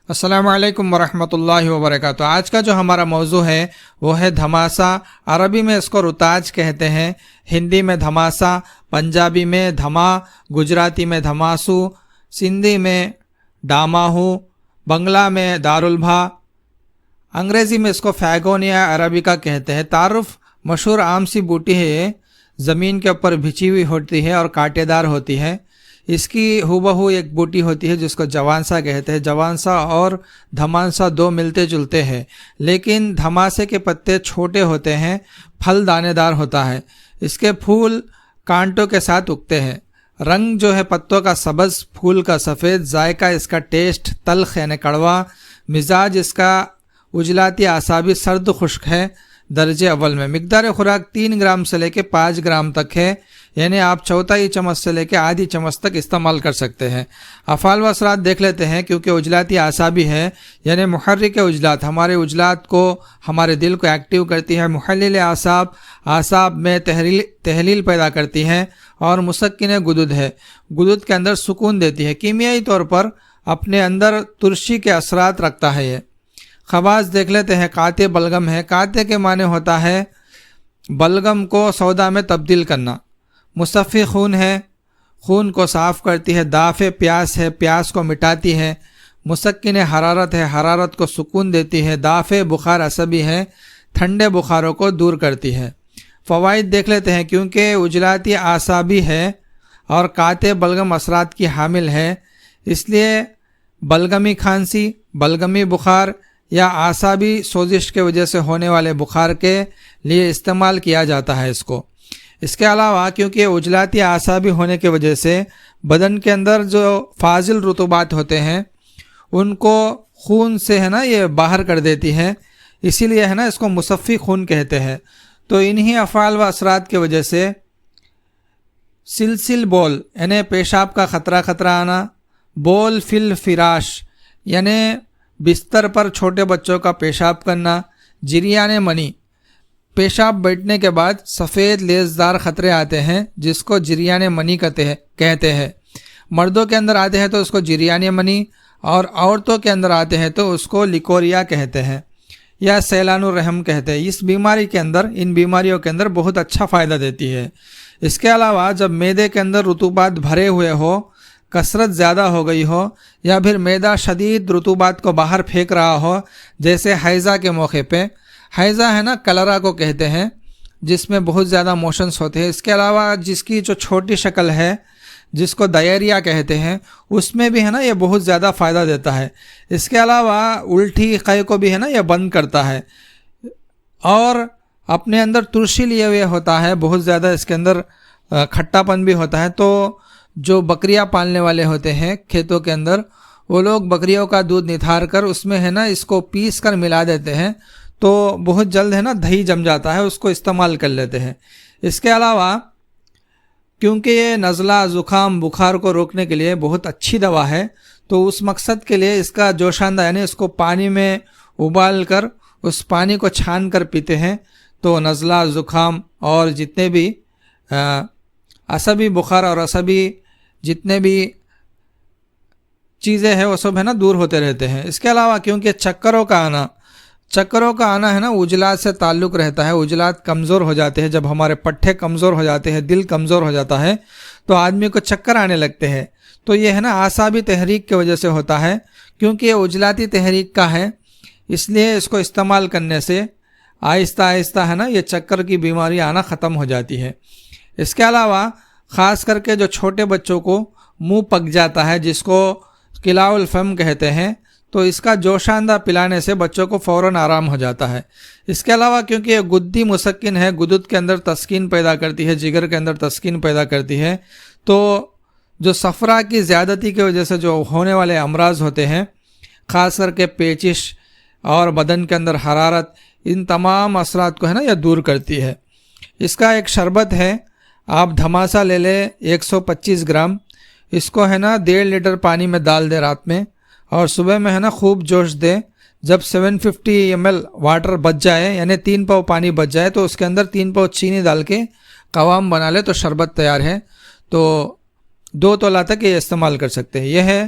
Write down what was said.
السلام علیکم ورحمۃ اللہ وبرکاتہ۔ آج کا جو ہمارا موضوع ہے وہ ہے دھماسا۔ عربی میں اس کو رتاج کہتے ہیں، ہندی میں دھماسا، پنجابی میں دھما، گجراتی میں دھماسو، سندھی میں ڈاماہو، بنگلہ میں دارالبھا، انگریزی میں اس کو فیگونیا عربیکا کہتے ہیں۔ تعارف مشہور عام سی بوٹی ہے، یہ زمین کے اوپر بچھی ہوئی ہوتی ہے اور کانٹے دار ہوتی ہے۔ اس کی ہو بہو ایک بوٹی ہوتی ہے جس کو جوانسا کہتے ہیں۔ جوانسا اور دھماسا دو ملتے جلتے ہیں، لیکن دھماسے کے پتے چھوٹے ہوتے ہیں، پھل دانے دار ہوتا ہے۔ اس کے پھول کانٹوں کے ساتھ اگتے ہیں۔ رنگ جو ہے پتوں کا سبز، پھول کا سفید، ذائقہ اس کا ٹیسٹ تلخ یعنی کڑوا، مزاج اس کا عجلاتی اعصابی سرد خشک ہے۔ درجے اول میں مقدار خوراک 3 گرام سے لے کے 5 گرام تک ہے، یعنی آپ چوتھائی چمچ سے لے کے آدھی چمچ تک استعمال کر سکتے ہیں۔ افعال و اثرات دیکھ لیتے ہیں، کیونکہ عجلاتی اعصابی ہے یعنی محرک عجلات، ہمارے عجلات کو، ہمارے دل کو ایکٹیو کرتی ہے۔ محلل اعصاب میں تحلیل پیدا کرتی ہے، اور مسکن گدد ہے، گدد کے اندر سکون دیتی ہے۔ کیمیائی طور پر اپنے اندر ترشی کے اثرات رکھتا ہے۔ یہ خواص دیکھ لیتے ہیں۔ قاطع بلغم ہے، قاطع کے معنی ہوتا ہے بلغم کو سودا میں تبدیل کرنا۔ مصفی خون ہے، خون کو صاف کرتی ہے۔ دافع پیاس ہے، پیاس کو مٹاتی ہے۔ مسکن حرارت ہے، حرارت کو سکون دیتی ہے۔ دافع بخار عصبی ہے، ٹھنڈے بخاروں کو دور کرتی ہے۔ فوائد دیکھ لیتے ہیں۔ کیونکہ عجلاتی اعصابی ہے اور قاطع بلغم اثرات کی حامل ہے، اس لیے بلغمی کھانسی، بلغمی بخار یا اعصابی سوزش کے وجہ سے ہونے والے بخار کے لیے استعمال کیا جاتا ہے اس کو۔ اس کے علاوہ کیونکہ عجلاتی اعصابی ہونے کی وجہ سے بدن کے اندر جو فاضل رطوبات ہوتے ہیں ان کو خون سے ہے نا یہ باہر کر دیتی ہے، اسی لیے ہے نا اس کو مصفی خون کہتے ہیں۔ تو انہی افعال و اثرات کی وجہ سے سلسل بول یعنی پیشاب کا خطرہ آنا، بول فل فراش یعنی بستر پر چھوٹے بچوں کا پیشاب کرنا، جریان منی پیشاب بیٹھنے کے بعد سفید لیزدار خطرے آتے ہیں جس کو جریان منی کہتے ہیں۔ مردوں کے اندر آتے ہیں تو اس کو جریان منی، اور عورتوں کے اندر آتے ہیں تو اس کو لیکوریا کہتے ہیں یا سیلان الرحم کہتے ہیں۔ اس بیماری کے اندر، ان بیماریوں کے اندر بہت اچھا فائدہ دیتی ہے۔ اس کے علاوہ جب معدے کے اندر رطوبات بھرے ہوئے ہو، کثرت زیادہ ہو گئی ہو، یا پھر معدہ شدید رطوبات کو باہر پھینک رہا ہو، جیسے حیضہ کے موقع پہ، حیضہ ہے نا کلرا کو کہتے ہیں، جس میں بہت زیادہ موشنز ہوتے ہیں۔ اس کے علاوہ جس کی جو چھوٹی شکل ہے جس کو ڈائریا کہتے ہیں، اس میں بھی ہے نا یہ بہت زیادہ فائدہ دیتا ہے۔ اس کے علاوہ الٹی قے کو بھی ہے نا یہ بند کرتا ہے، اور اپنے اندر ترشی لیے ہوئے ہوتا ہے، بہت زیادہ اس کے اندر کھٹا پن بھی ہوتا ہے۔ تو جو بکریاں پالنے والے ہوتے ہیں کھیتوں کے اندر، وہ لوگ بکریوں کا دودھ نتھار کر اس میں ہے نا اس کو پیس کر ملا دیتے ہیں، تو بہت جلد ہے نا دہی جم جاتا ہے، اس کو استعمال کر لیتے ہیں۔ اس کے علاوہ کیونکہ یہ نزلہ، زکام، بخار کو روکنے کے لیے بہت اچھی دوا ہے، تو اس مقصد کے لیے اس کا جوشاندہ یعنی اس کو پانی میں ابال کر اس پانی کو چھان کر پیتے ہیں، تو نزلہ، زکام اور جتنے بھی عصبی بخار اور عصبی جتنے بھی چیزیں ہیں وہ سب ہے نا دور ہوتے رہتے ہیں۔ اس کے علاوہ کیونکہ چکروں کا آنا ہے نا عجلات سے تعلق رہتا ہے، عجلات کمزور ہو جاتے ہیں، جب ہمارے پٹھے کمزور ہو جاتے ہیں، دل کمزور ہو جاتا ہے تو آدمی کو چکر آنے لگتے ہیں، تو یہ ہے نا اعصابی تحریک کی وجہ سے ہوتا ہے۔ کیونکہ یہ عجلاتی تحریک کا ہے، اس لیے اس کو استعمال کرنے سے آہستہ آہستہ ہے نا یہ چکر کی بیماری آنا ختم ہو جاتی ہے۔ اس کے علاوہ خاص کر کے جو چھوٹے بچوں کو منہ پک جاتا ہے، جس کو قلاع الفم کہتے ہیں، تو اس کا جوشاندہ پلانے سے بچوں کو فوراً آرام ہو جاتا ہے۔ اس کے علاوہ کیونکہ یہ گدی مسکن ہے، گدد کے اندر تسکین پیدا کرتی ہے، جگر کے اندر تسکین پیدا کرتی ہے، تو جو صفرا کی زیادتی کی وجہ سے جو ہونے والے امراض ہوتے ہیں، خاص کر کے پیچش اور بدن کے اندر حرارت، ان تمام اثرات کو ہے نا یہ دور کرتی ہے۔ اس کا ایک شربت ہے، آپ دھماسا لے لیں 125 گرام، اس کو ہے نا 1.5 لیٹر پانی میں ڈال دیں رات میں، اور صبح میں ہے نا خوب جوش دیں۔ جب 750 ml واٹر بچ جائے یعنی 3 پاؤ پانی بچ جائے تو اس کے اندر 3 پاؤ چینی ڈال کے قوام بنا لے تو شربت تیار ہے۔ تو 2 تولہ تک یہ استعمال کر سکتے ہیں۔ یہ ہے